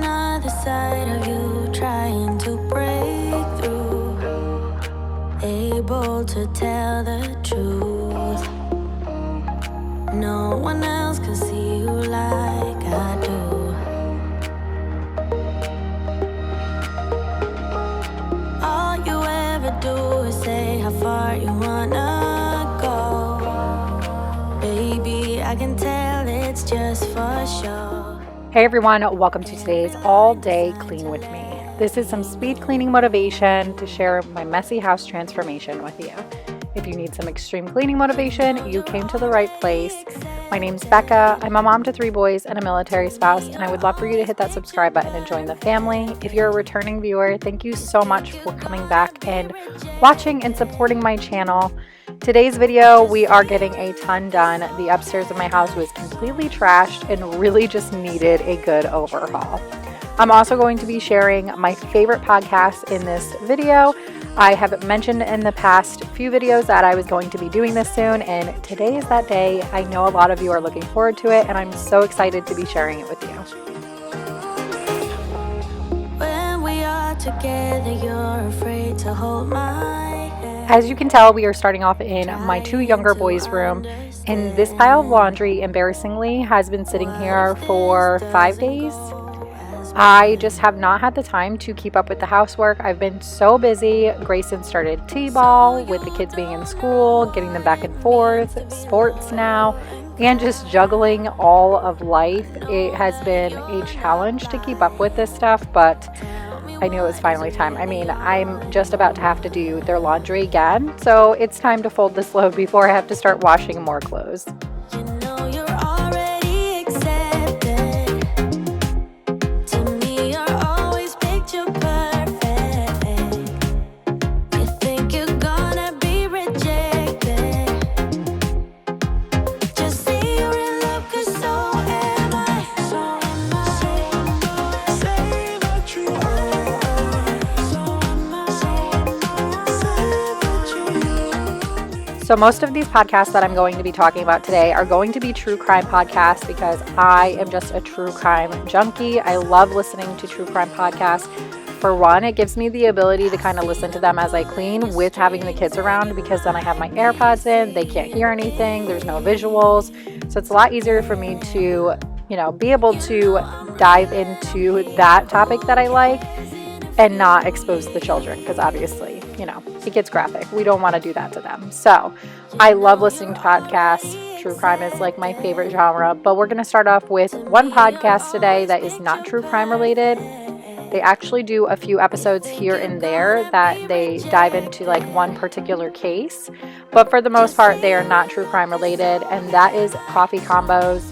another side of you trying to break through, able to tell the truth. No one else can see you like I do. All you ever do is say how far you wanna go. Baby, I can tell it's just for show. Hey everyone, welcome to today's All Day Clean with me. This is some speed cleaning motivation to share my messy house transformation with you. If you need some extreme cleaning motivation, you came to the right place. My name's Becka. I'm a mom to 3 boys and a military spouse, and I would love for you to hit that subscribe button and join the family. If you're a returning viewer, thank you so much for coming back and watching and supporting my channel. Today's video, we are getting a ton done. The upstairs of my house was completely trashed and really just needed a good overhaul. I'm also going to be sharing my favorite podcasts in this video. I have mentioned in the past few videos that I was going to be doing this soon, and today is that day. I know a lot of you are looking forward to it, and I'm so excited to be sharing it with you. When we are together, you're afraid to hold my hand. As you can tell, we are starting off in my 2 younger boys' room, and this pile of laundry, embarrassingly, has been sitting here for 5 days. I just have not had the time to keep up with the housework. I've been so busy. Grayson started t-ball with the kids being in school, getting them back and forth, sports now, and just juggling all of life. It has been a challenge to keep up with this stuff, but I knew it was finally time. I mean, I'm just about to have to do their laundry again, so it's time to fold this load before I have to start washing more clothes. You know you're already accepted. To me, you're always picture perfect. You think you're gonna be rejected. Just say you're in love, 'cause so am I. So am I. Say what you are. So am I. Say what you are. So most of these podcasts that I'm going to be talking about today are going to be true crime podcasts because I am just a true crime junkie. I love listening to true crime podcasts. For one, it gives me the ability to kind of listen to them as I clean with having the kids around, because then I have my AirPods in, they can't hear anything, there's no visuals. So it's a lot easier for me to, be able to dive into that topic that I like and not expose the children, because obviously, it gets graphic. We don't want to do that to them. So I love listening to podcasts. True crime is like my favorite genre, but we're going to start off with one podcast today that is not true crime related. They actually do a few episodes here and there that they dive into like one particular case, but for the most part, they are not true crime related, and that is Coffee Combos.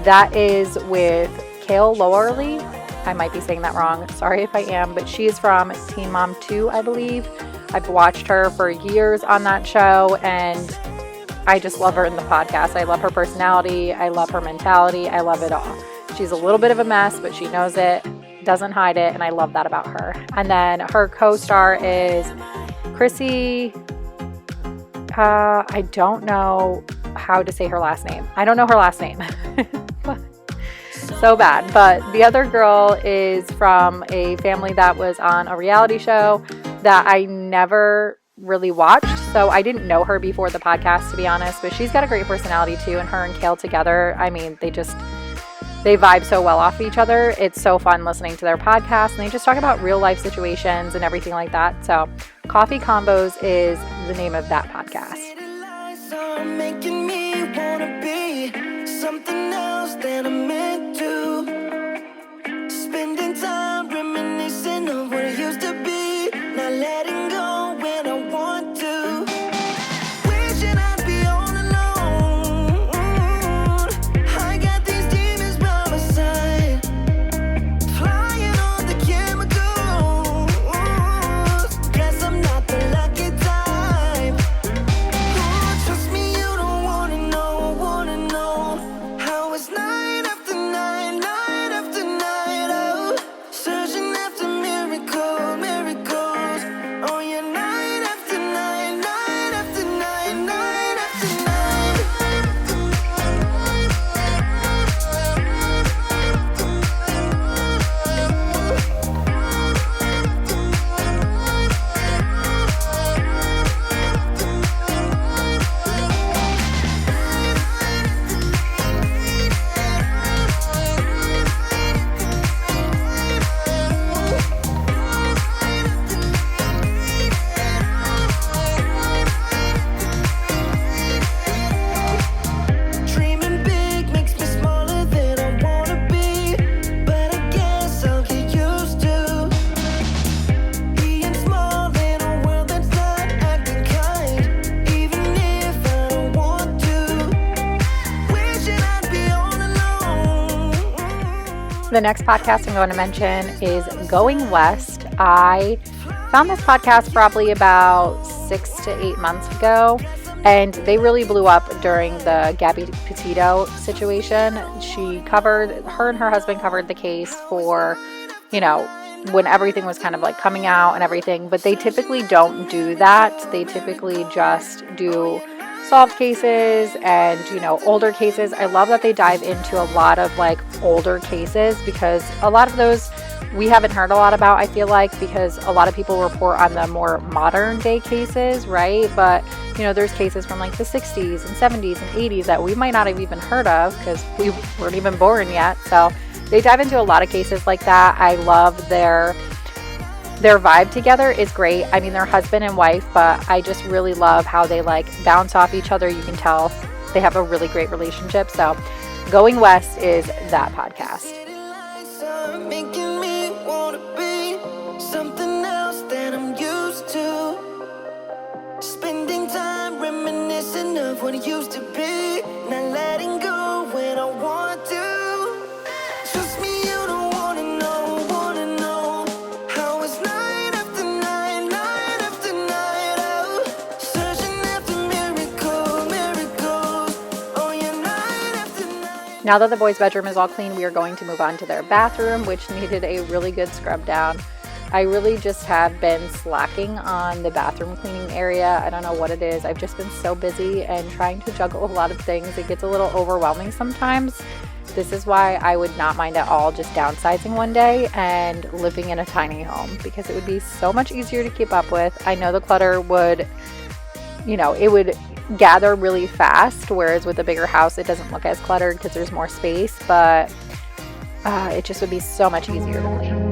That is with Kale Lowerly. I might be saying that wrong. Sorry if I am, but she is from Teen Mom 2, I believe. I've watched her for years on that show, and I just love her in the podcast. I love her personality. I love her mentality. I love it all. She's a little bit of a mess, but she knows it, doesn't hide it, and I love that about her. And then her co-star is Chrissy. I don't know how to say her last name. I don't know her last name. So bad. But the other girl is from a family that was on a reality show that I never really watched, so I didn't know her before the podcast, to be honest, but she's got a great personality too, and her and Kale together, I mean, they vibe so well off each other. It's so fun listening to their podcast, and they just talk about real life situations and everything like that. So Coffee Combos is the name of that podcast. Making me wanna be something else than I'm meant to. Spending time reminiscing of what it used to be, not letting go when I want to. Wishing I'd be all alone. I got these demons by my side, flying on the chemicals. Guess I'm not the lucky type. Trust me, you don't wanna know The next podcast I'm going to mention is Going West. I found this podcast probably about 6 to 8 months ago, and they really blew up during the Gabby Petito situation. Her and her husband covered the case for, when everything was kind of like coming out and everything, but they typically don't do that. They typically just do solved cases and, older cases. I love that they dive into a lot of like older cases, because a lot of those we haven't heard a lot about, I feel like, because a lot of people report on the more modern day cases, right? But, there's cases from like the 60s and 70s and 80s that we might not have even heard of because we weren't even born yet. So they dive into a lot of cases like that. I love their vibe together is great. I mean, they're husband and wife, but I just really love how they like bounce off each other. You can tell they have a really great relationship. So Going West is that podcast. Making me wanna be something else that I'm used to. Spending time reminiscing of what it used to be. Not letting go when I want to. Trust me, you don't wanna know how it's night after night, night after night. Oh, searching after miracles. Oh yeah, night after night. Now that the boys' bedroom is all clean, we are going to move on to their bathroom, which needed a really good scrub down. I really just have been slacking on the bathroom cleaning area. I don't know what it is. I've just been so busy and trying to juggle a lot of things. It gets a little overwhelming sometimes. This is why I would not mind at all just downsizing one day and living in a tiny home, because it would be so much easier to keep up with. I know the clutter would, it would gather really fast, whereas with a bigger house, it doesn't look as cluttered because there's more space, but it just would be so much easier to clean.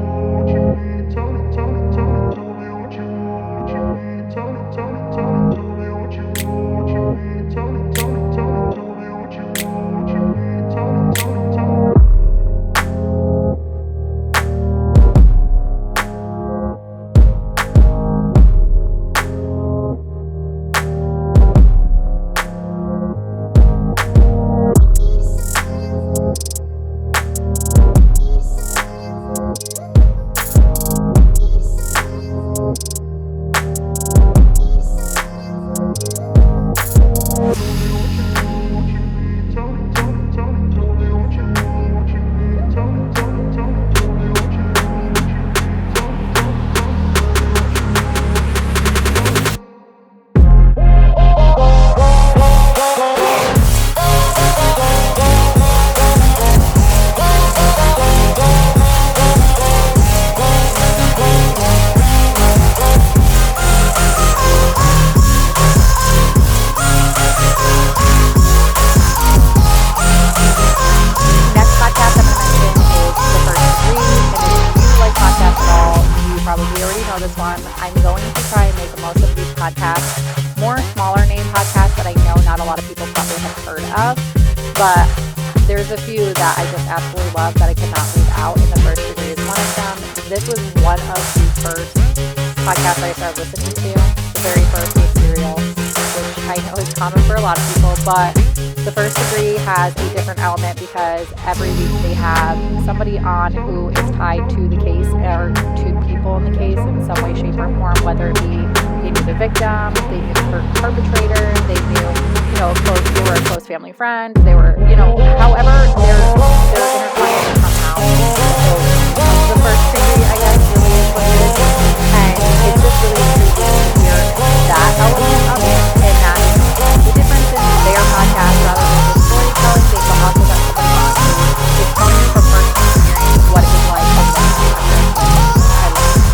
But there's a few that I just absolutely love that I cannot leave out, and the First Degree is one of them. This was one of the first podcasts I started listening to. The very first was Serial, which I know is common for a lot of people, but the First Degree has a different element because every week they have somebody on who is tied to the case or to people in the case in some way, shape, or form, whether it be they knew the victim, they knew the perpetrator, they knew, they were a close family friend, they were, however, they're intertwined somehow. So the First Degree, I guess, really is what it is, and it's just really intriguing to hear that element of it, and that the difference in their podcast, rather than just storytelling, they also got somebody on who is telling you from personal experience what it was like as a perpetrator. I love it.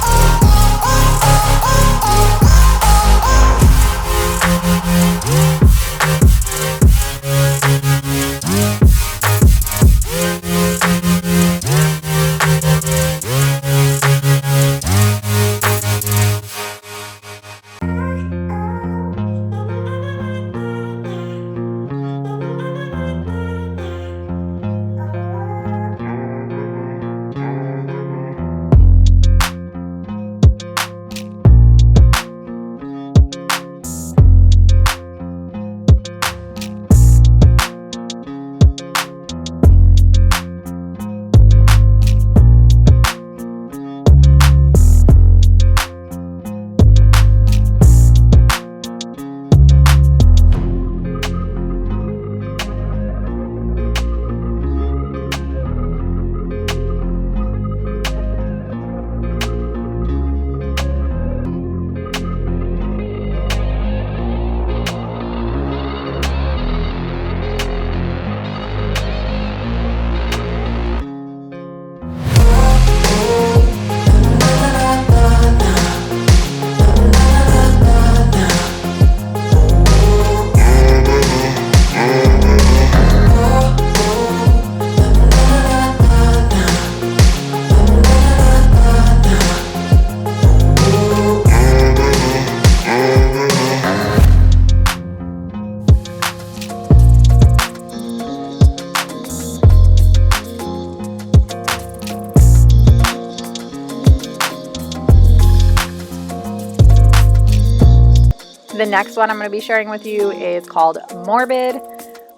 The next one I'm going to be sharing with you is called Morbid.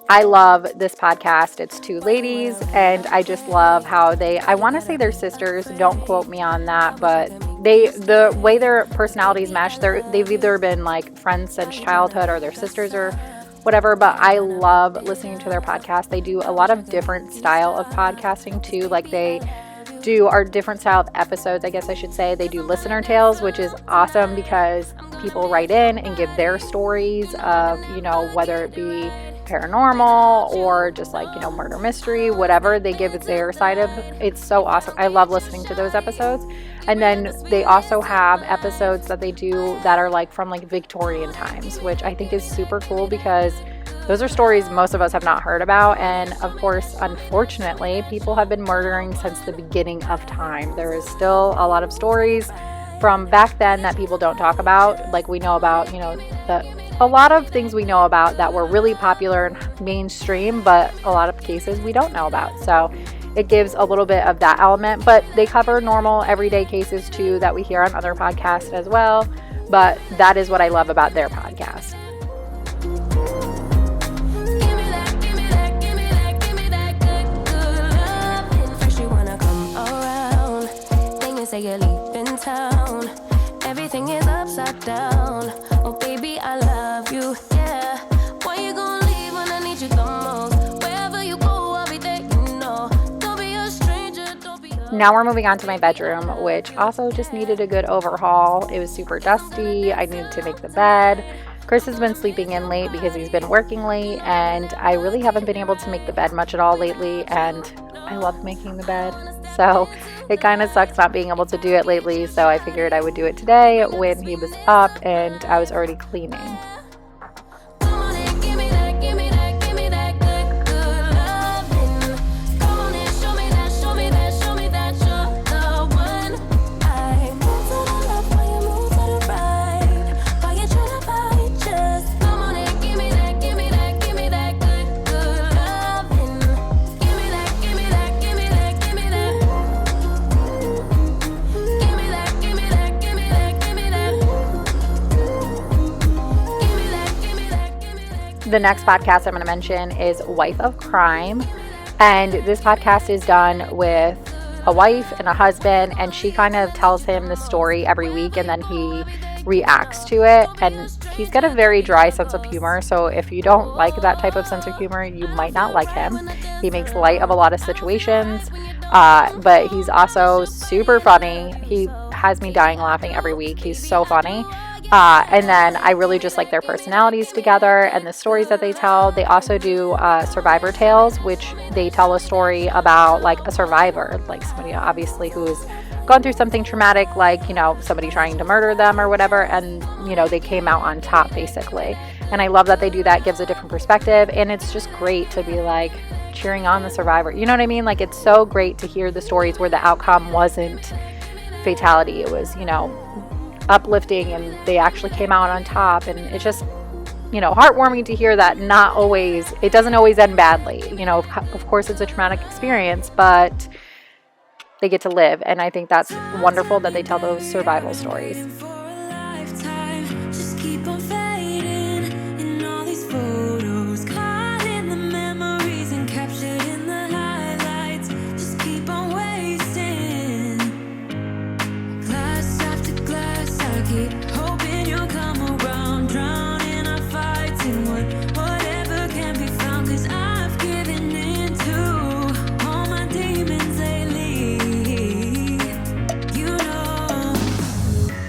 I love this podcast. It's two ladies, and I just love how I want to say they're sisters. Don't quote me on that, but the way their personalities mesh, they've either been like friends since childhood or they're sisters or whatever, but I love listening to their podcast. They do a lot of different style of podcasting too. Like they do our different style of episodes, I guess I should say. They do listener tales, which is awesome because people write in and give their stories of, whether it be paranormal or just like, murder mystery, whatever. They give their side of it's so awesome. I love listening to those episodes. And then they also have episodes that they do that are like from like Victorian times, which I think is super cool because those are stories most of us have not heard about. And of course, unfortunately, people have been murdering since the beginning of time. There is still a lot of stories from back then that people don't talk about. Like we know about, a lot of things we know about that were really popular and mainstream, but a lot of cases we don't know about. So it gives a little bit of that element, but they cover normal everyday cases too that we hear on other podcasts as well. But that is what I love about their podcast. Say you're leaving town, everything is upside down. Oh baby, I love you, yeah. Why you gonna leave when I need you the most? Wherever you go, I'll be there, Don't be a stranger, don't be a... Now we're moving on to my bedroom, which also just needed a good overhaul. It was super dusty. I needed to make the bed. Chris has been sleeping in late because he's been working late, and I really haven't been able to make the bed much at all lately, and I love making the bed. So it kind of sucks not being able to do it lately, so I figured I would do it today when he was up and I was already cleaning. The next podcast I'm going to mention is Wife of Crime, and this podcast is done with a wife and a husband, and she kind of tells him the story every week and then he reacts to it. And he's got a very dry sense of humor, so if you don't like that type of sense of humor, you might not like him. He makes light of a lot of situations, but he's also super funny. He has me dying laughing every week. He's so funny. And then I really just like their personalities together and the stories that they tell. They also do survivor tales, which they tell a story about like a survivor, like somebody obviously who's gone through something traumatic, like, somebody trying to murder them or whatever. And, they came out on top basically. And I love that they do that. It gives a different perspective. And it's just great to be like cheering on the survivor. You know what I mean? Like it's so great to hear the stories where the outcome wasn't fatality. It was, uplifting and they actually came out on top, and it's just heartwarming to hear that it doesn't always end badly. Of course it's a traumatic experience, but they get to live, and I think that's wonderful that they tell those survival stories.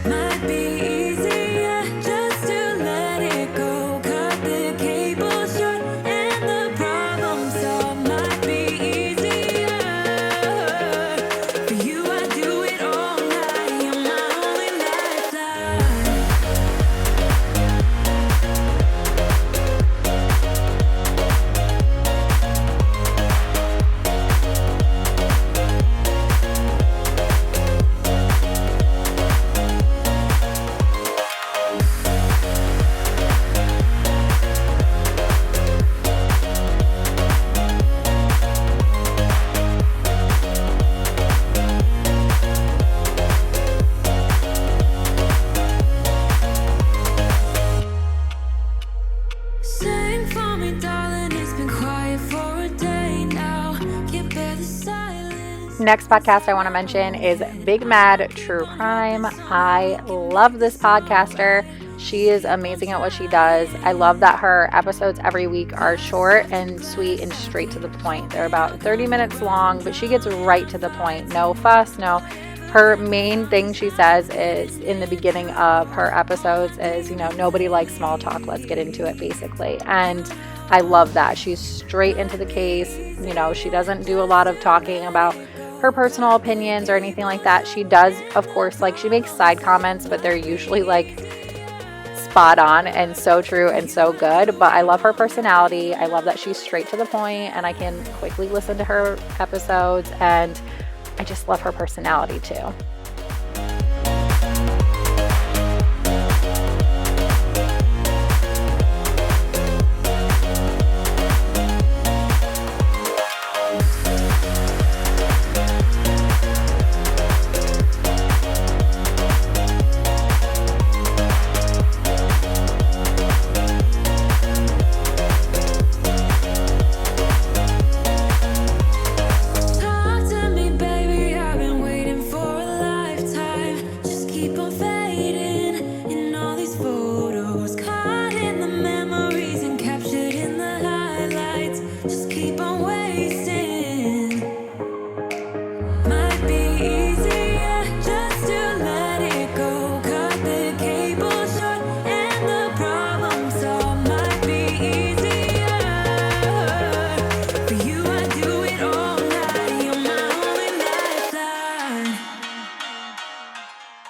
My Next podcast I want to mention is Big Mad True Crime. I love this podcaster. She is amazing at what she does. I love that her episodes every week are short and sweet and straight to the point. They're about 30 minutes long, but she gets right to the point. No fuss, no. Her main thing she says is in the beginning of her episodes is, nobody likes small talk. Let's get into it, basically. And I love that. She's straight into the case. She doesn't do a lot of talking about her personal opinions or anything like that. She does, of course, she makes side comments, but they're usually spot on and so true and so good. But I love her personality. I love that she's straight to the point and I can quickly listen to her episodes, and I just love her personality too.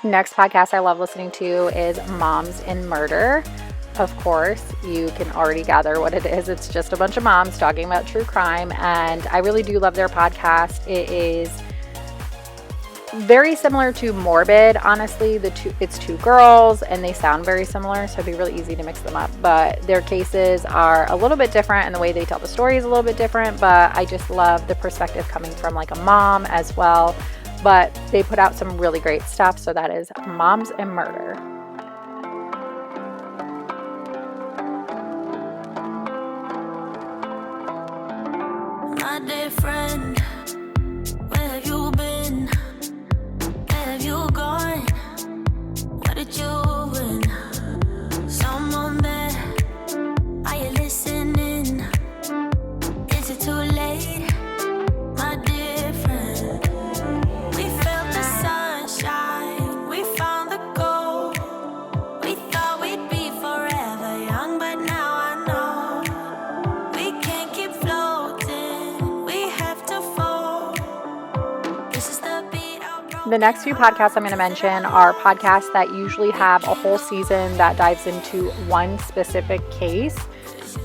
Next podcast I love listening to is Moms in Murder. Of course, you can already gather what it is. It's just a bunch of moms talking about true crime, and I really do love their podcast. It is very similar to Morbid, honestly. It's two girls, and they sound very similar, so it'd be really easy to mix them up. But their cases are a little bit different, and the way they tell the story is a little bit different, but I just love the perspective coming from a mom as well. But they put out some really great stuff, so that is Moms in Murder. My dear friend, where have you been? Where have you gone? What did you win? Someone there, are you listening? Is it too late? My dear friend, we felt the sunshine, we found the gold. We thought we'd be forever young, but now I know we can't keep floating, we have to fall. This is the beat of The next few podcasts I'm going to mention are podcasts that usually have a whole season that dives into one specific case.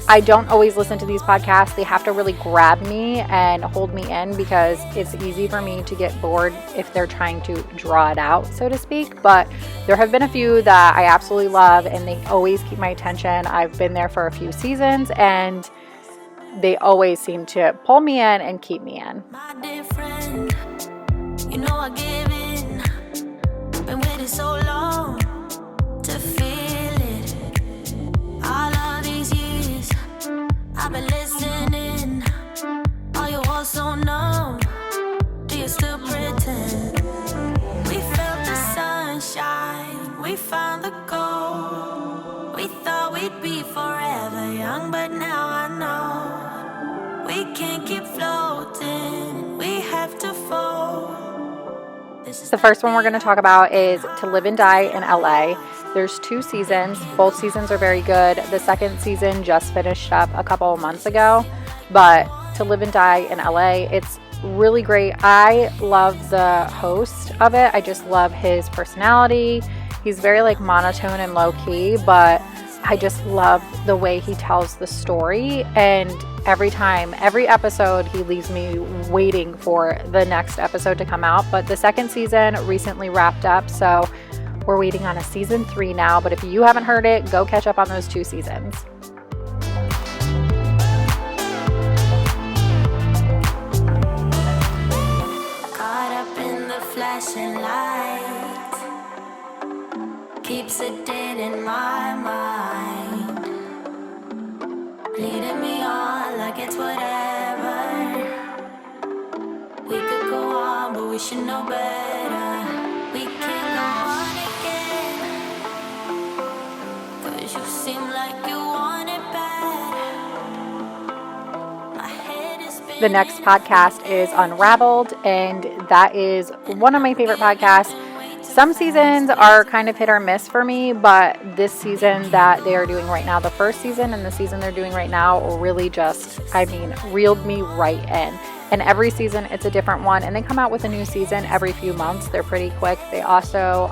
I don't always listen to these podcasts. They have to really grab me and hold me in because it's easy for me to get bored if they're trying to draw it out, so to speak. But there have been a few that I absolutely love, and they always keep my attention. I've been there for a few seasons, and they always seem to pull me in and keep me in. my dear friend. You know I give in. Been waiting so long to feel it. All of these years I've been listening. Are you all so numb? Do you still pretend? We felt the sunshine, we found the gold. We thought we'd be forever young, but now I know we can't keep floating, we have to fall. The first one we're going to talk about is To Live and Die in LA. There's 2 seasons. Both seasons are very good. The second season just finished up a couple of months ago, but To Live and Die in LA, it's really great. I love the host of it. I just love his personality. He's very monotone and low key, but I just love the way he tells the story, and every episode, he leaves me waiting for the next episode to come out. But the second season recently wrapped up, so we're waiting on a season 3 now. But if you haven't heard it, go catch up on those 2 seasons. Caught up in the flashing light, keeps it dead in my mind, leading me on like it's whatever. We could go on should know better. We can go on again, 'cause you seem like you want it bad. My head is spinning. The next podcast is Unraveled, and that is one of my favorite podcasts. Some seasons are kind of hit or miss for me, but this season that they are doing right now, the first season and the season they're doing right now, really just, reeled me right in. And every season it's a different one, and they come out with a new season every few months. They're pretty quick. They also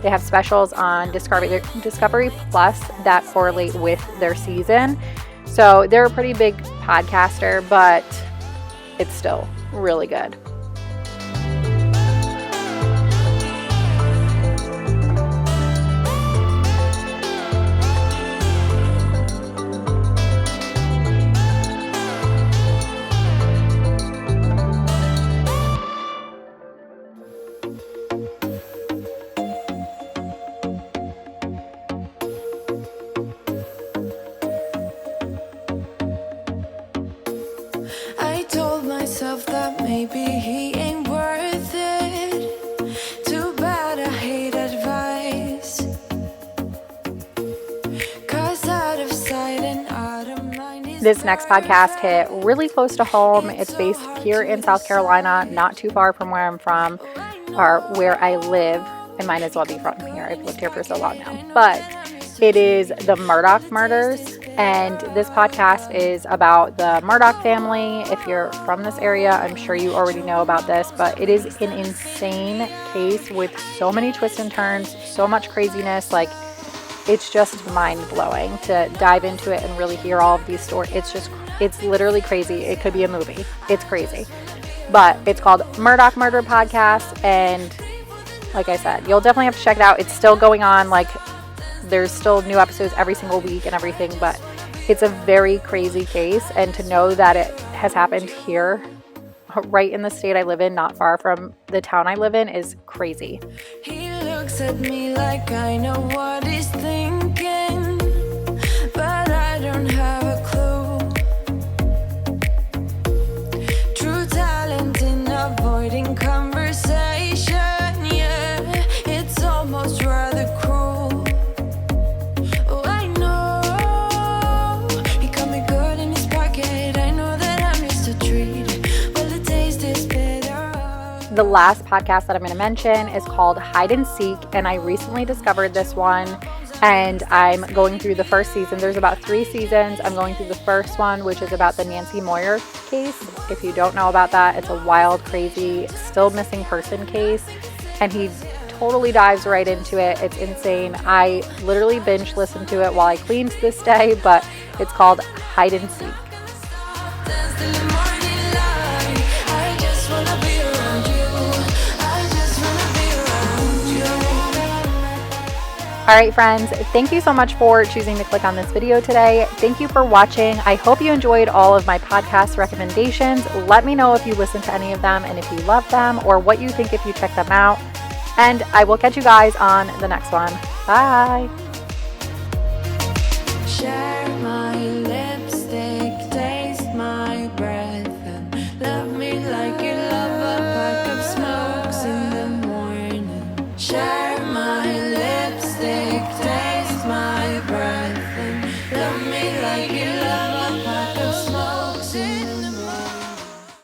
they have specials on Discovery Plus that correlate with their season. So they're a pretty big podcaster, but it's still really good. I told myself that maybe he ain't worth it. Too bad I hate advice. 'Cause out of sight and out of mind is This next podcast hit really close to home. It's based here in South Carolina, not too far from where I'm from or where I live. I might as well be from here. I've lived here for so long now. But it is the Murdaugh murders. And this podcast is about the Murdaugh family. If you're from this area, I'm sure you already know about this, but it is an insane case with so many twists and turns, so much craziness. Like, it's just mind-blowing to dive into it and really hear all of these stories. It's literally crazy. It could be a movie. It's crazy. But it's called Murdaugh Murder Podcast, and like I said, you'll definitely have to check it out. It's still going on. Like, there's still new episodes every single week and everything, but it's a very crazy case, and to know that it has happened here, right in the state I live in, not far from the town I live in, is crazy. He looks at me like I know what he's thinking, but I don't have a clue. True talent in avoiding conversation, yeah, it's almost rather cruel. Oh, I know he got me good in his pocket. I know that I missed a treat. Well, the taste is bitter. The last podcast that I'm going to mention is called Hide and Seek, and I recently discovered this one, and I'm going through the first season. There's about 3 seasons. I'm going through the first one, which is about the Nancy Moyer case. If you don't know about that, it's a wild, crazy, still missing person case, and he totally dives right into it. It's insane. I literally binge listened to it while I cleaned this day, but it's called Hide and Seek. Dance till the morning light. I just wanna be around you. I just wanna be around you. All right, friends, thank you so much for choosing to click on this video today. Thank you for watching. I hope you enjoyed all of my podcast recommendations. Let me know if you listen to any of them and if you love them, or what you think if you check them out. And I will catch you guys on the next one. Bye. Share my lipstick, taste my breath, and love me like you love a pack of smokes in the morning. Share my lipstick, taste my breath, and love me like you